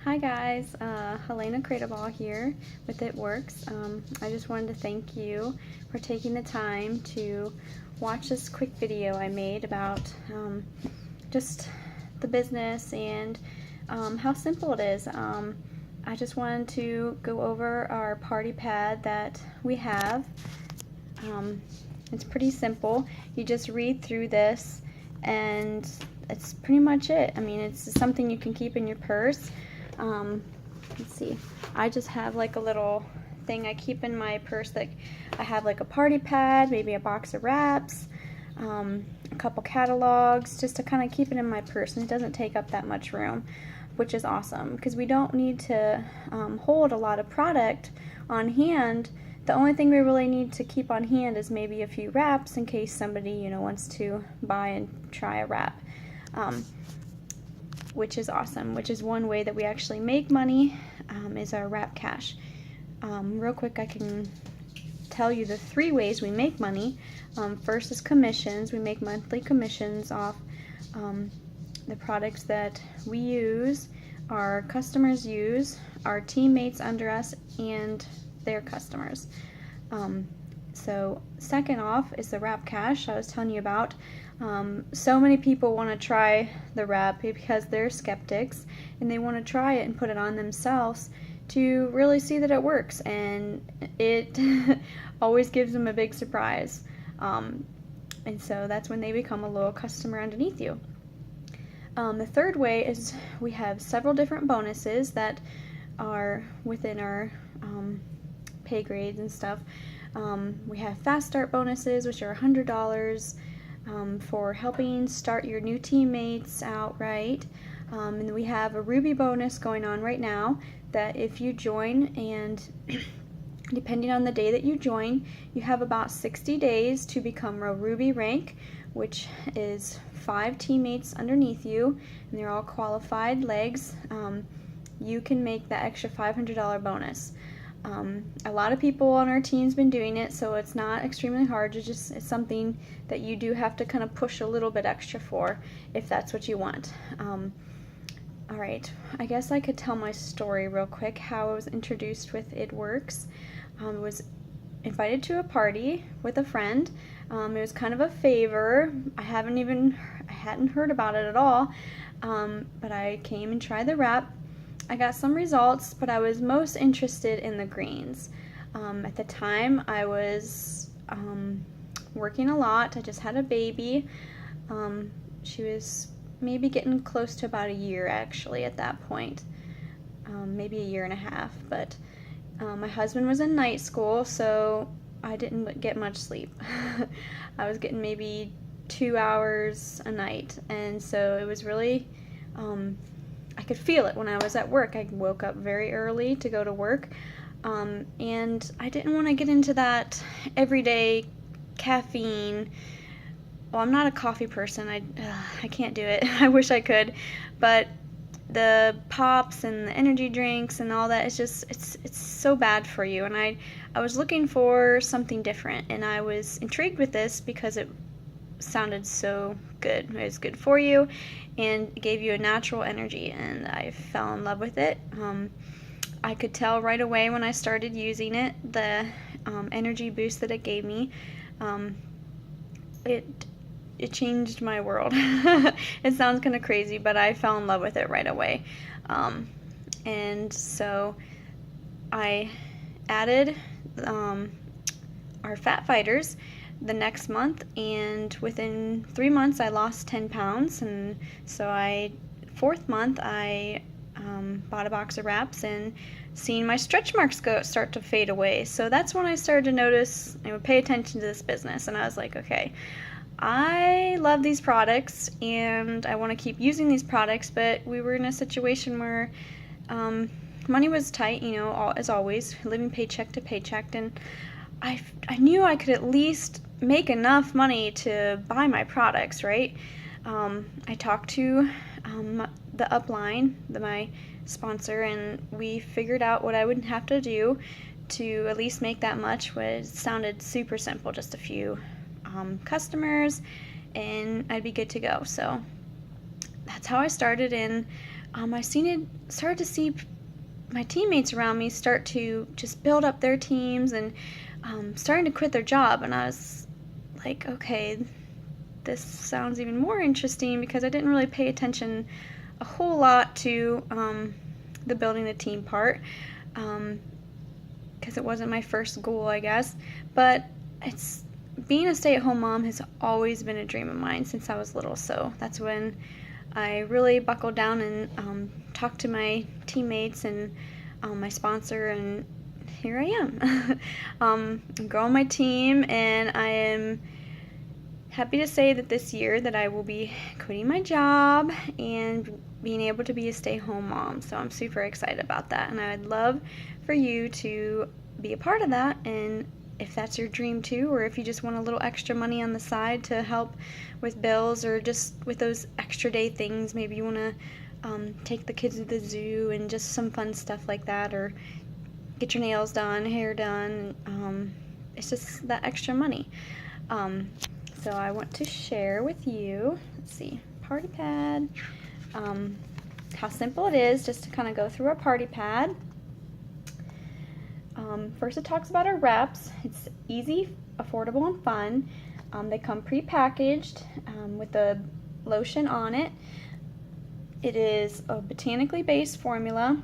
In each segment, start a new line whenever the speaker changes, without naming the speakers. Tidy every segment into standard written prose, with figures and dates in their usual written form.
Hi guys, Helena Cradaball here with It Works. I just wanted to thank you for taking the time to watch this quick video I made about just the business and how simple it is. I just wanted to go over our party pad that we have. It's pretty simple. You just read through this and it's pretty much it. I mean, it's something you can keep in your purse. Let's see, I just have like a little thing I keep in my purse that I have like a party pad, maybe a box of wraps, a couple catalogs, just to kind of keep it in my purse, and it doesn't take up that much room, which is awesome because we don't need to hold a lot of product on hand. The only thing we really need to keep on hand is maybe a few wraps in case somebody wants to buy and try a wrap. Which is awesome, which is one way that we actually make money, is our wrap cash. Real quick, I can tell you the 3 ways we make money. First is commissions. We make monthly commissions off the products that we use, our customers use, our teammates under us, and their customers. So second off is the wrap cash I was telling you about. So many people want to try the wrap because they're skeptics and they want to try it and put it on themselves to really see that it works, and it always gives them a big surprise. And so that's when they become a loyal customer underneath you. The third way is we have several different bonuses that are within our pay grades and stuff. We have fast start bonuses, which are $100 for helping start your new teammates out right. And we have a Ruby bonus going on right now that if you join, and depending on the day that you join, you have about 60 days to become a Ruby rank, which is 5 teammates underneath you, and they're all qualified legs. You can make that extra $500 bonus. A lot of people on our team's been doing it, so it's not extremely hard. It's something that you do have to kind of push a little bit extra for if that's what you want. Alright, I guess I could tell my story real quick, how I was introduced with It Works. I was invited to a party with a friend. It was kind of a favor. I hadn't heard about it at all, but I came and tried the wrap. I got some results, but I was most interested in the greens. At the time, I was working a lot. I just had a baby. She was maybe getting close to about a year, actually, at that point. Maybe a year and a half. But my husband was in night school, so I didn't get much sleep. I was getting maybe 2 hours a night, and so it was really... I could feel it when I was at work. I woke up very early to go to work, and I didn't want to get into that everyday caffeine. Well, I'm not a coffee person. I can't do it. I wish I could, but the pops and the energy drinks and all that, it's so bad for you. And I was looking for something different, and I was intrigued with this because it sounded so good. It was good for you and gave you a natural energy, and I fell in love with it. I could tell right away when I started using it, the energy boost that it gave me. It changed my world. It sounds kind of crazy, but I fell in love with it right away. And so I added our Fat Fighters the next month, and within 3 months I lost 10 pounds, and so 4th month I bought a box of wraps and seen my stretch marks start to fade away. So that's when I started to notice and would pay attention to this business, and I was like, okay, I love these products and I want to keep using these products, but we were in a situation where money was tight, as always, living paycheck to paycheck, and I knew I could at least make enough money to buy my products, right? I talked to the upline, my sponsor, and we figured out what I would have to do to at least make that much. It sounded super simple, just a few customers, and I'd be good to go. So that's how I started, and started to see my teammates around me start to just build up their teams and starting to quit their job. And I was like, okay, this sounds even more interesting, because I didn't really pay attention a whole lot to the building a team part, because it wasn't my first goal, I guess. But being a stay-at-home mom has always been a dream of mine since I was little. So that's when I really buckled down and talked to my teammates and my sponsor, and here I am. I'm growing my team, and I am happy to say that this year that I will be quitting my job and being able to be a stay-home mom. So I'm super excited about that, and I would love for you to be a part of that. And if that's your dream too, or if you just want a little extra money on the side to help with bills, or just with those extra day things, maybe you want to take the kids to the zoo and just some fun stuff like that, or get your nails done, hair done. It's just that extra money. So I want to share with you, let's see, party pad, how simple it is just to kind of go through our party pad. First it talks about our wraps. It's easy, affordable, and fun. They come pre-packaged with the lotion on it. It is a botanically based formula.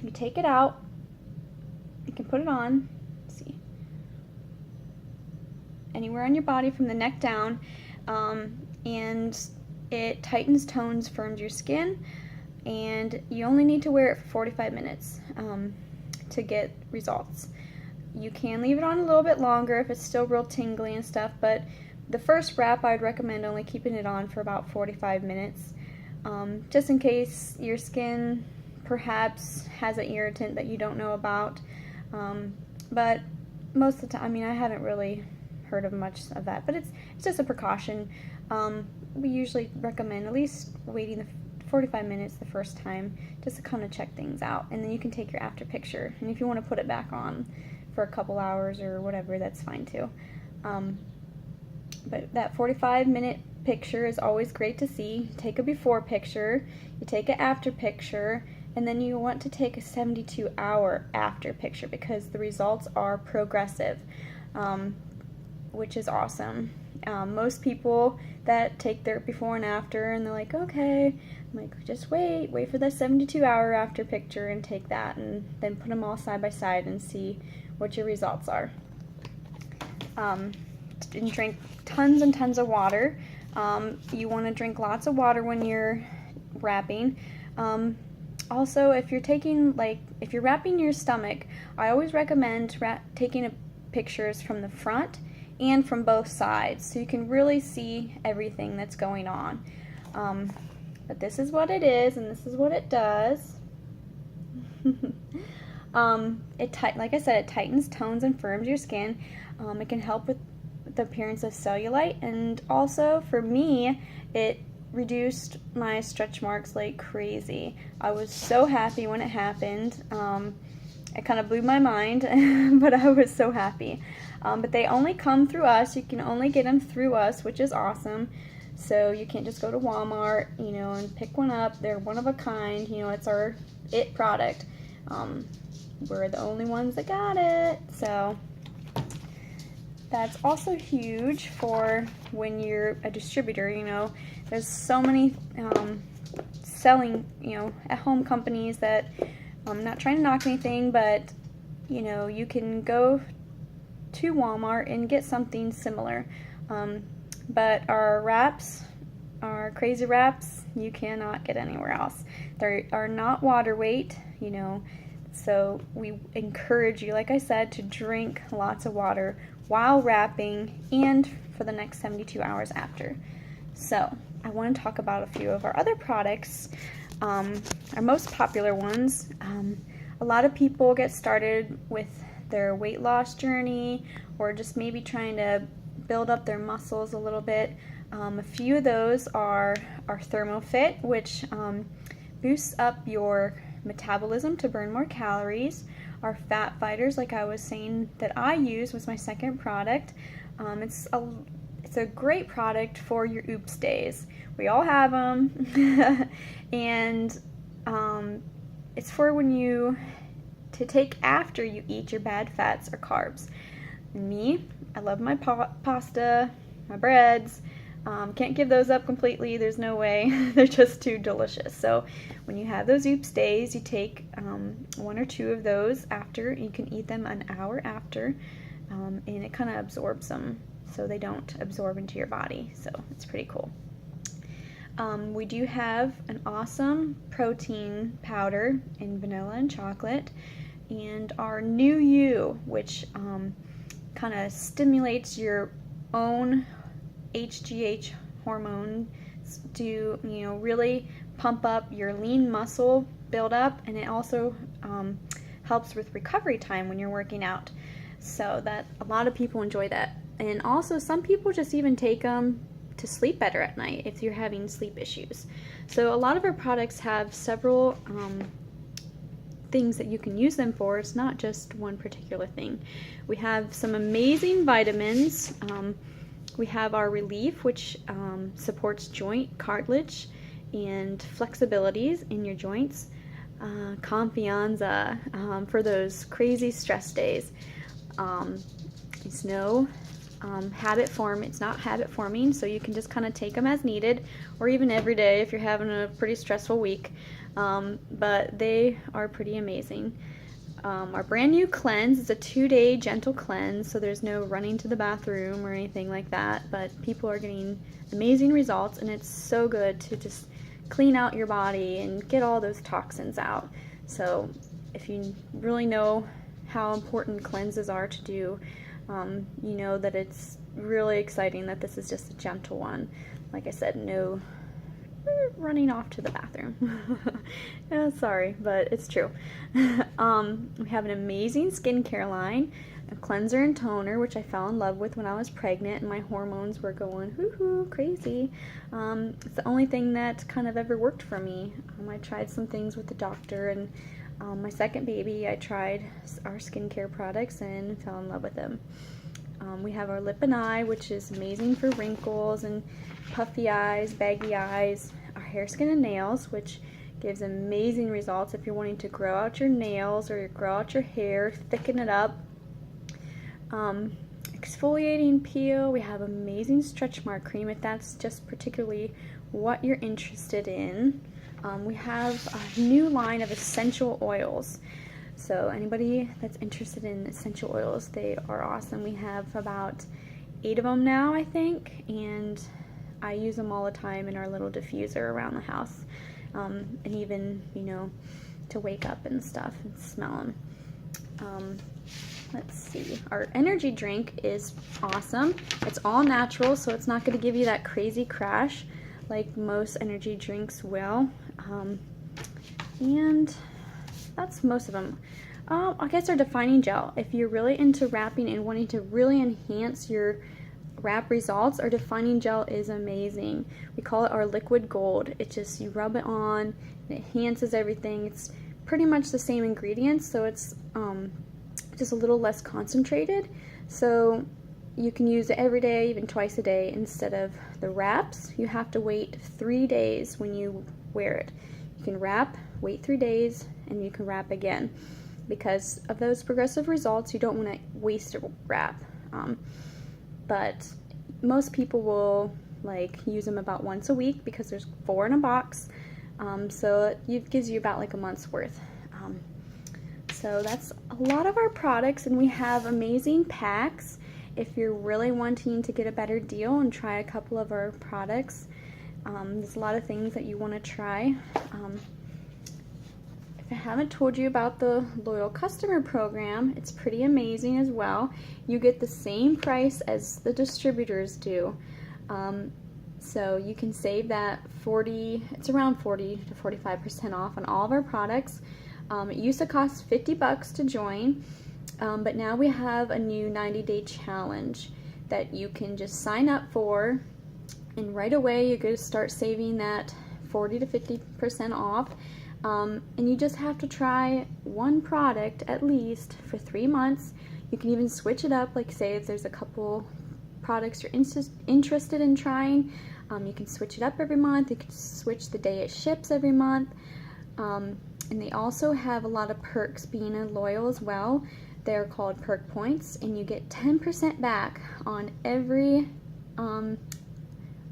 You take it out, you can put it on, let's see, anywhere on your body from the neck down, and it tightens, tones, firms your skin, and you only need to wear it for 45 minutes to get results. You can leave it on a little bit longer if it's still real tingly and stuff, but the first wrap I would recommend only keeping it on for about 45 minutes, just in case your skin perhaps has an irritant that you don't know about. But most of the time, I mean, I haven't really heard of much of that, but it's just a precaution. We usually recommend at least waiting the 45 minutes the first time just to kind of check things out, and then you can take your after picture, and if you want to put it back on for a couple hours or whatever, that's fine too. But that 45-minute picture is always great to see. Take a before picture, you take an after picture, and then you want to take a 72-hour after picture, because the results are progressive, which is awesome. Most people that take their before and after, and they're like, okay, I'm like, just wait for the 72-hour after picture and take that, and then put them all side by side and see what your results are. And drink tons and tons of water. You want to drink lots of water when you're wrapping. Also, if you're wrapping your stomach, I always recommend taking pictures from the front and from both sides, so you can really see everything that's going on. But this is what it is, and this is what it does. Like I said, it tightens, tones, and firms your skin. It can help with the appearance of cellulite, and also for me, it reduced my stretch marks like crazy. I was so happy when it happened. It kind of blew my mind, but I was so happy. But they only come through us. You can only get them through us, which is awesome. So you can't just go to Walmart, and pick one up. They're one of a kind. It's our it product. We're the only ones that got it. So that's also huge for when you're a distributor. There's so many selling, at-home companies that, I'm not trying to knock anything, but, you can go to Walmart and get something similar. But our wraps, our crazy wraps, you cannot get anywhere else. They are not water weight, so we encourage you, like I said, to drink lots of water while wrapping and for the next 72 hours after. So I want to talk about a few of our other products, our most popular ones. A lot of people get started with their weight loss journey, or just maybe trying to build up their muscles a little bit. A few of those are our ThermoFit, which boosts up your metabolism to burn more calories. Our Fat Fighters, like I was saying, that I use, was my second product. It's a great product for your oops days. We all have them, and It's for when you to take after you eat your bad fats or carbs. Me, I love my pasta, my breads. Can't give those up completely. There's no way. They're just too delicious. So when you have those oops days, you take 1 or 2 of those after. You can eat them an hour after, and it kind of absorbs them so they don't absorb into your body. So it's pretty cool. We do have an awesome protein powder in vanilla and chocolate, and our New You, which kind of stimulates your own HGH hormone to, really pump up your lean muscle buildup, and it also helps with recovery time when you're working out. So that a lot of people enjoy that, and also some people just even take them to sleep better at night if you're having sleep issues. So a lot of our products have several things that you can use them for. It's not just one particular thing. We have some amazing vitamins. We have our Relief, which supports joint cartilage and flexibilities in your joints. Confianza for those crazy stress days. It's no it's not habit forming, so you can just kind of take them as needed, or even every day if you're having a pretty stressful week. But they are pretty amazing. Our brand new cleanse is a 2-day gentle cleanse, so there's no running to the bathroom or anything like that, but people are getting amazing results, and it's so good to just clean out your body and get all those toxins out. So if you really know how important cleanses are to do, you know that it's really exciting that this is just a gentle one. Like I said, no running off to the bathroom. Yeah, sorry, but it's true. We have an amazing skincare line, a cleanser and toner, which I fell in love with when I was pregnant and my hormones were going hoo-hoo crazy. It's the only thing that kind of ever worked for me. I tried some things with the doctor, and my second baby, I tried our skincare products and fell in love with them. We have our Lip and Eye, which is amazing for wrinkles and puffy eyes, baggy eyes. Our Hair, Skin, and Nails, which gives amazing results if you're wanting to grow out your nails or grow out your hair, thicken it up. Exfoliating peel. We have amazing stretch mark cream if that's just particularly what you're interested in. We have a new line of essential oils. So anybody that's interested in essential oils, they are awesome. We have about 8 of them now, I think, and I use them all the time in our little diffuser around the house, and even, to wake up and stuff and smell them. Let's see. Our energy drink is awesome. It's all natural, so it's not going to give you that crazy crash like most energy drinks will. And that's most of them. I guess our defining gel. If you're really into wrapping and wanting to really enhance your wrap results, our defining gel is amazing. We call it our liquid gold. It just, you rub it on, it enhances everything. It's pretty much the same ingredients, so it's just a little less concentrated. So you can use it every day, even twice a day. Instead of the wraps, you have to wait 3 days when you wear it. You can wrap, wait 3 days, and you can wrap again. Because of those progressive results, you don't want to waste a wrap. But most people will use them about once a week because there's 4 in a box. So it gives you about a month's worth. So that's a lot of our products, and we have amazing packs if you're really wanting to get a better deal and try a couple of our products. There's a lot of things that you want to try. If I haven't told you about the Loyal Customer Program, it's pretty amazing as well. You get the same price as the distributors do. So you can save that it's around 40 to 45% off on all of our products. It used to cost $50 to join, but now we have a new 90-day challenge that you can just sign up for, and right away you're going to start saving that 40 to 50% off. And you just have to try one product at least for 3 months. You can even switch it up, say if there's a couple products you're interested in trying, you can switch it up every month. You can switch the day it ships every month. And they also have a lot of perks being a loyal as well. They're called perk points, and you get 10% back on every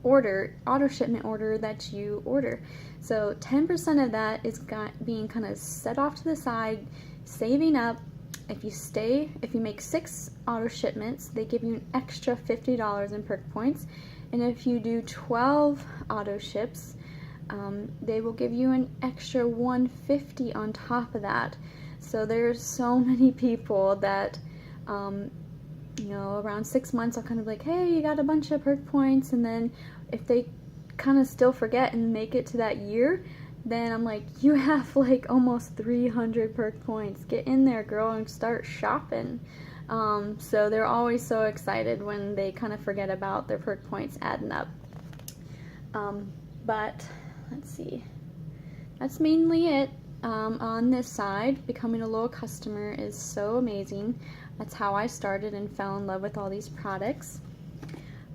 auto shipment order that you order. So 10% of that is being kind of set off to the side, saving up. If you make 6 auto shipments, they give you an extra $50 in perk points. And if you do 12 auto ships, they will give you an extra $150 on top of that. So there's so many people that, around 6 months I'll kind of like, hey, you got a bunch of perk points, and then if they kind of still forget and make it to that year, then I'm like, you have like almost 300 perk points. Get in there, girl, and start shopping. So they're always so excited when they kind of forget about their perk points adding up. But let's see, that's mainly it. On this side, becoming a loyal customer is so amazing. That's how I started and fell in love with all these products.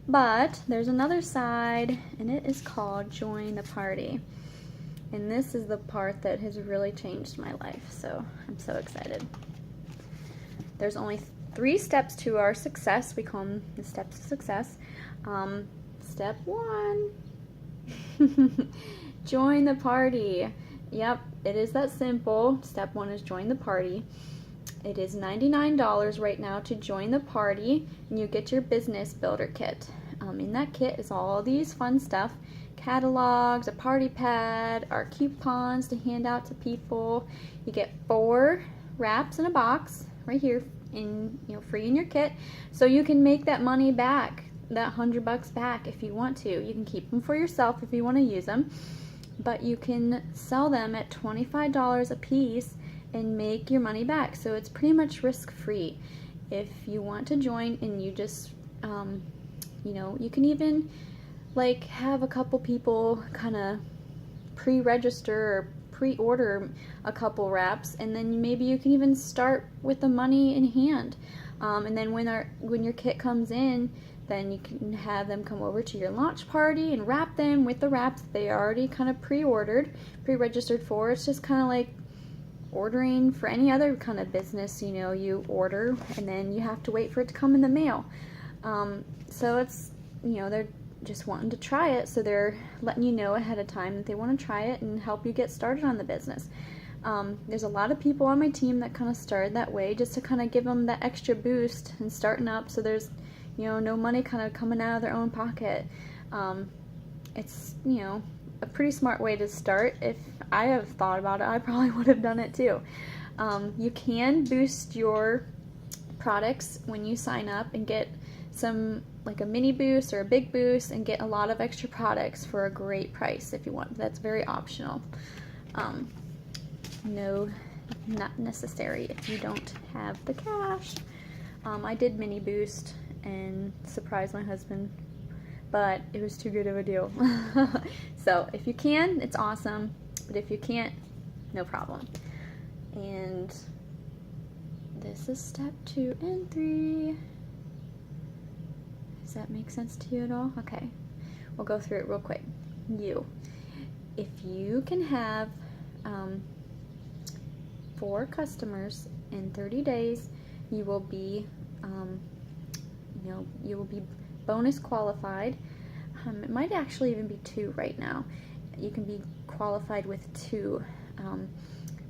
But there's another side, and it is called Join the Party. And this is the part that has really changed my life, so I'm so excited. There's only 3 steps to our success. We call them the steps of success. Step 1, join the party. Yep, it is that simple. Step 1 is join the party. It is $99 right now to join the party, and you get your business builder kit. In that kit is all these fun stuff: catalogs, a party pad, our coupons to hand out to people. You get 4 wraps in a box right here, free in your kit, so you can make that money back, that $100 back if you want to. You can keep them for yourself if you want to use them, but you can sell them at $25 a piece and make your money back. So it's pretty much risk-free. If you want to join, and you just you can even like have a couple people kind of pre-register or pre-order a couple wraps, and then maybe you can even start with the money in hand, and then when your kit comes in, then you can have them come over to your launch party and wrap them with the wraps that they already kind of pre-registered for. It's just kind of like ordering for any other kind of business. You order and then you have to wait for it to come in the mail. So it's, they're just wanting to try it, so they're letting you know ahead of time that they want to try it and help you get started on the business. There's a lot of people on my team that kind of started that way, just to kind of give them that extra boost and starting up, so there's no money kind of coming out of their own pocket. It's a pretty smart way to start. If I have thought about it, I probably would have done it too. You can boost your products when you sign up and get some, like a mini boost or a big boost, and get a lot of extra products for a great price if you want. That's very optional. No, not necessary if you don't have the cash. I did mini boost and surprised my husband, but it was too good of a deal. So if you can, it's awesome, but if you can't, no problem. And this is step 2 and 3. Does that make sense to you at all? Okay, we'll go through it real quick. If you can have 4 customers in 30 days, you will be bonus qualified. It might actually even be 2 right now. You can be qualified with 2,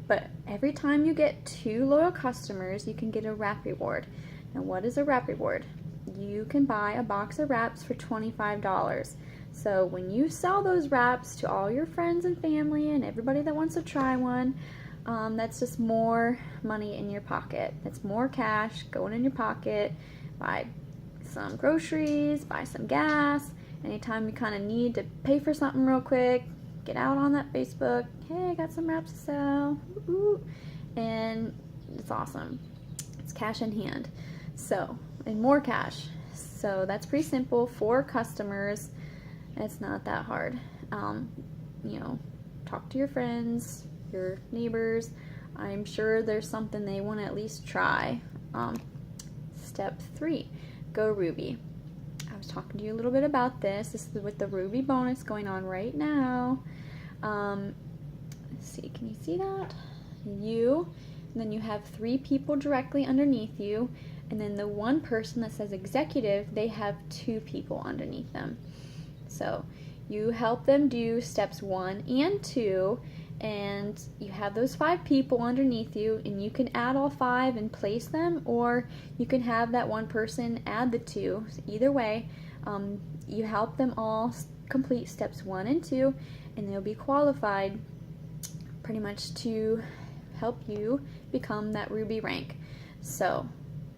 but every time you get 2 loyal customers, you can get a wrap reward. Now, what is a wrap reward? You can buy a box of wraps for $25. So when you sell those wraps to all your friends and family and everybody that wants to try one, that's just more money in your pocket. That's more cash going in your pocket. Buy some groceries, buy some gas. Anytime you kind of need to pay for something real quick, get out on that Facebook. Hey, I got some wraps to sell. Ooh. And it's awesome. It's cash in hand. So, and more cash. So that's pretty simple. 4 customers. It's not that hard. Talk to your friends, your neighbors. I'm sure there's something they want to at least try. Step 3, go Ruby. I was talking to you a little bit about this. This is with the Ruby bonus going on right now. see, can you see that? You, and then you have 3 people directly underneath you, and then the one person that says executive, they have 2 people underneath them. So you help them do steps 1 and 2, and you have those 5 people underneath you, and you can add all 5 and place them, or you can have that one person add the 2. So either way, you help them all complete steps 1 and 2, and they'll be qualified pretty much to help you become that Ruby rank. So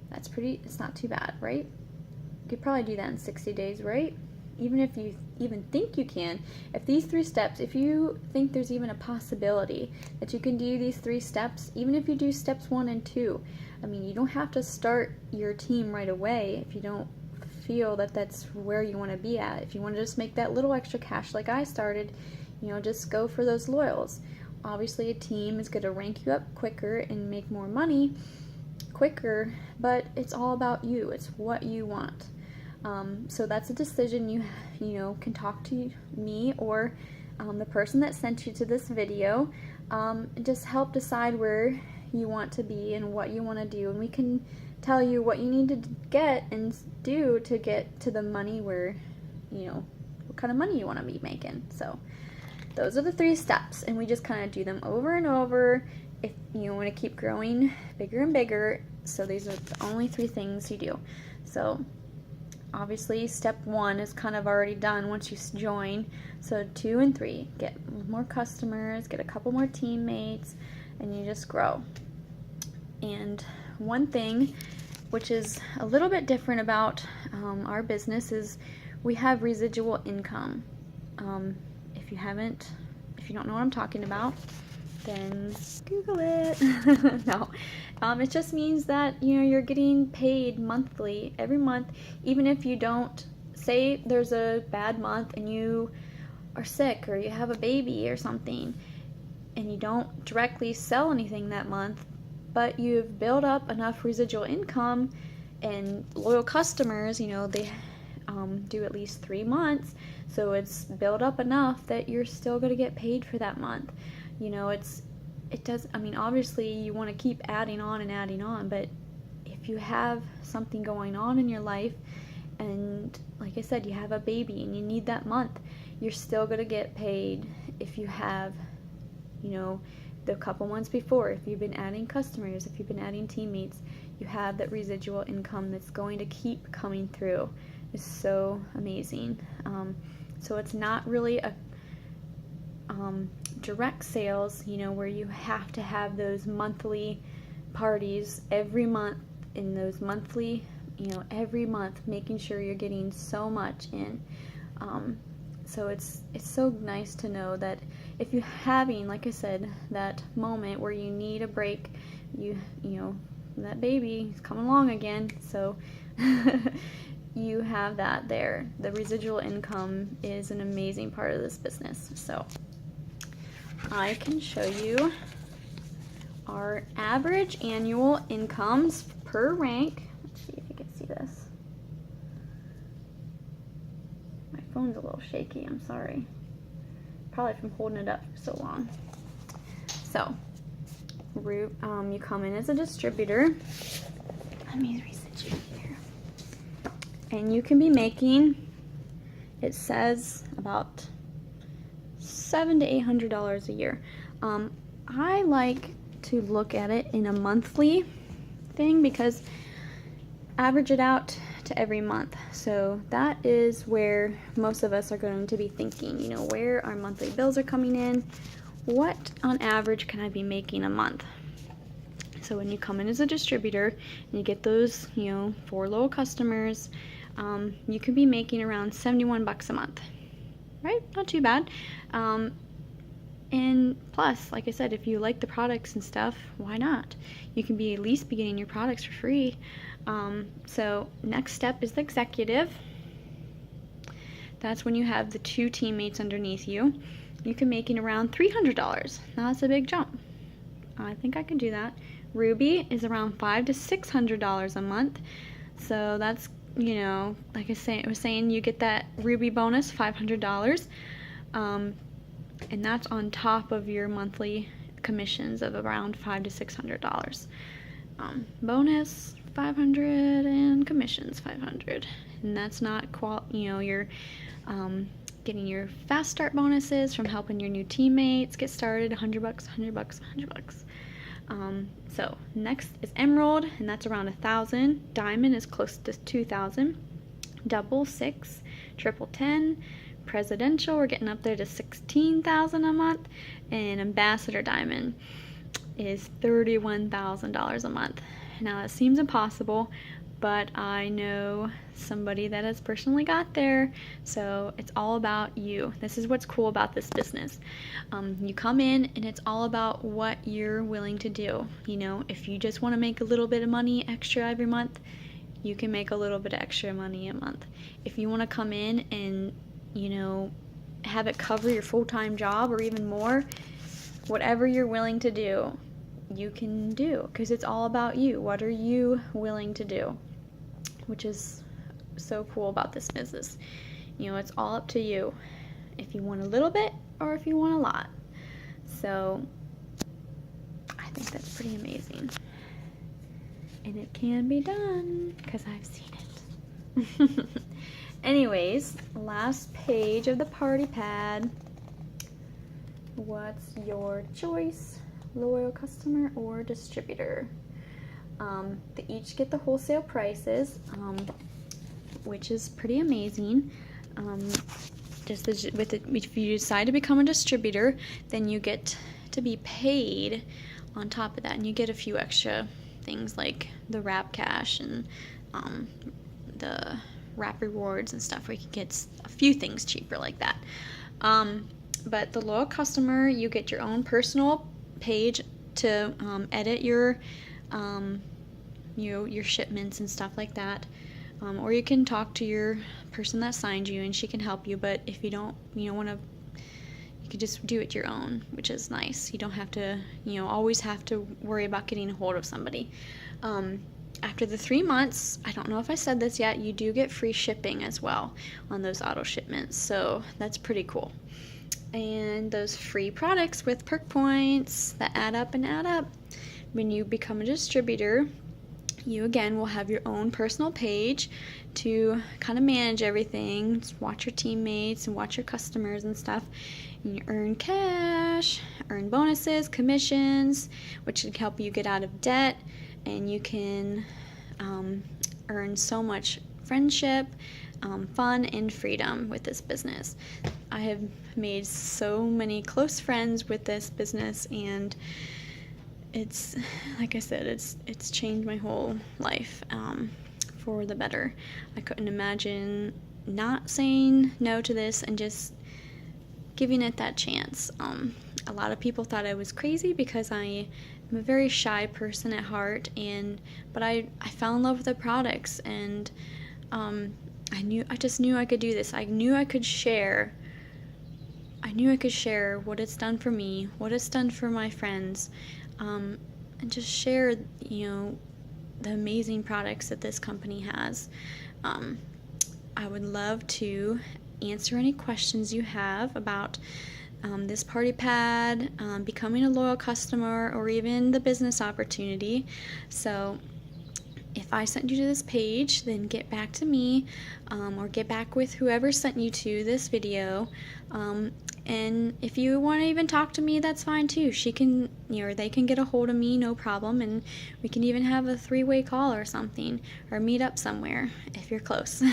that's it's not too bad, right? You could probably do that in 60 days, right? Even if you even think you can, if these 3 steps, if you think there's even a possibility that you can do these 3 steps, even if you do steps 1 and 2, I mean, you don't have to start your team right away if you don't feel that that's where you want to be at. If you want to just make that little extra cash like I started, you know, just go for those loyals. Obviously, a team is going to rank you up quicker and make more money quicker, but it's all about you. It's what you want. So that's a decision you know, can talk to me or the person that sent you to this video. Just help decide where you want to be and what you want to do, and we can tell you what you need to get and do to get to the money where, you know, what kind of money you want to be making. So those are the 3 steps, and we just kind of do them over and over if you want to keep growing bigger and bigger. So these are the only 3 things you do. So obviously step 1 is kind of already done once you join. So 2 and 3, get more customers, get a couple more teammates, and you just grow. And one thing which is a little bit different about our business is we have residual income. If you don't know what I'm talking about, then Google it. No, it just means that, you know, you're getting paid monthly, every month, even if you don't, say there's a bad month and you are sick or you have a baby or something, and you don't directly sell anything that month, but you've built up enough residual income and loyal customers, you know, they do at least 3 months, so it's built up enough that you're still going to get paid for that month. You know, it does, I mean, obviously you want to keep adding on, but if you have something going on in your life, and like I said, you have a baby and you need that month, you're still going to get paid if you have, you know, the couple months before. If you've been adding customers, if you've been adding teammates, you have that residual income that's going to keep coming through. It's so amazing. So it's not really a direct sales, you know, where you have to have those monthly parties every month, in those monthly, you know, every month, making sure you're getting so much in. So it's so nice to know that if you're having, like I said, that moment where you need a break, you know, that baby is coming along again, so you have that there. The residual income is an amazing part of this business. So I can show you our average annual incomes per rank. Let's see if you can see this. My phone's a little shaky, I'm sorry. Probably from holding it up for so long. So, you come in as a distributor. Let me reset you here. And you can be making, it says, about $700 to $800 a year. I like to look at it in a monthly thing because average it out to every month. So that is where most of us are going to be thinking, you know, where our monthly bills are coming in, what on average can I be making a month? So when you come in as a distributor and you get those, you know, 4 loyal customers, you can be making around $71 a month, right? Not too bad. And plus, like I said, if you like the products and stuff, why not? You can at least be getting your products for free. So next step is the executive. That's when you have the 2 teammates underneath you. You can be making around $300. Now that's a big jump. I think I can do that. Ruby is around $500 to $600 a month. So that's, you know, like I was saying, you get that Ruby bonus, $500. And that's on top of your monthly commissions of around $500 to $600. Bonus $500 and commissions $500, and that's not you're getting your fast start bonuses from helping your new teammates get started. $100, $100. So next is Emerald, and that's around 1,000. Diamond is close to 2,000. Double 6, triple 10. Presidential, we're getting up there to 16,000 a month, and Ambassador Diamond is $31,000 a month. Now it seems impossible, but I know somebody that has personally got there, so it's all about you. This is what's cool about this business. You come in and it's all about what you're willing to do. You know, if you just want to make a little bit of money extra every month, you can make a little bit of extra money a month. If you want to come in and, you know, have it cover your full-time job or even more, whatever you're willing to do, you can do, because it's all about you. What are you willing to do? Which is so cool about this business. You know, it's all up to you if you want a little bit or if you want a lot. So I think that's pretty amazing, and it can be done because I've seen it. Anyways, last page of the party pad. What's your choice? Loyal customer or distributor? They each get the wholesale prices, which is pretty amazing. If you decide to become a distributor, then you get to be paid on top of that, and you get a few extra things like the Wrap Cash and the Wrap Rewards and stuff, where you can get a few things cheaper like that. But the loyal customer, you get your own personal page to edit your shipments and stuff like that, or you can talk to your person that signed you and she can help you. But if you don't want to, you can just do it your own, which is nice. You don't have to always have to worry about getting a hold of somebody. After the 3 months, I don't know if I said this yet, you do get free shipping as well on those auto shipments, so that's pretty cool. And those free products with perk points that add up and add up. When you become a distributor, you again will have your own personal page to kind of manage everything, just watch your teammates and watch your customers and stuff. And you earn cash, earn bonuses, commissions, which can help you get out of debt, and you can earn so much friendship, fun, and freedom with this business. I have made so many close friends with this business, and it's, like I said, it's changed my whole life for the better. I couldn't imagine not saying no to this and just giving it that chance. A lot of people thought I was crazy because I am a very shy person at heart, but I fell in love with the products, and I just knew I could do this. I knew I could share what it's done for me, what it's done for my friends, and just share, the amazing products that this company has. I would love to answer any questions you have about this party pad, becoming a loyal customer, or even the business opportunity. So if I sent you to this page, then get back to me, or get back with whoever sent you to this video. And if you want to even talk to me, that's fine too. She can, they can get a hold of me, no problem, and we can even have a 3-way call or something, or meet up somewhere if you're close.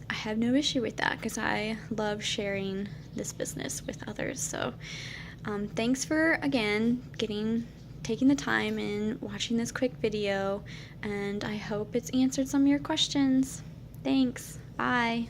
I have no issue with that because I love sharing this business with others. So thanks for, again, taking the time and watching this quick video, and I hope it's answered some of your questions. Thanks. Bye.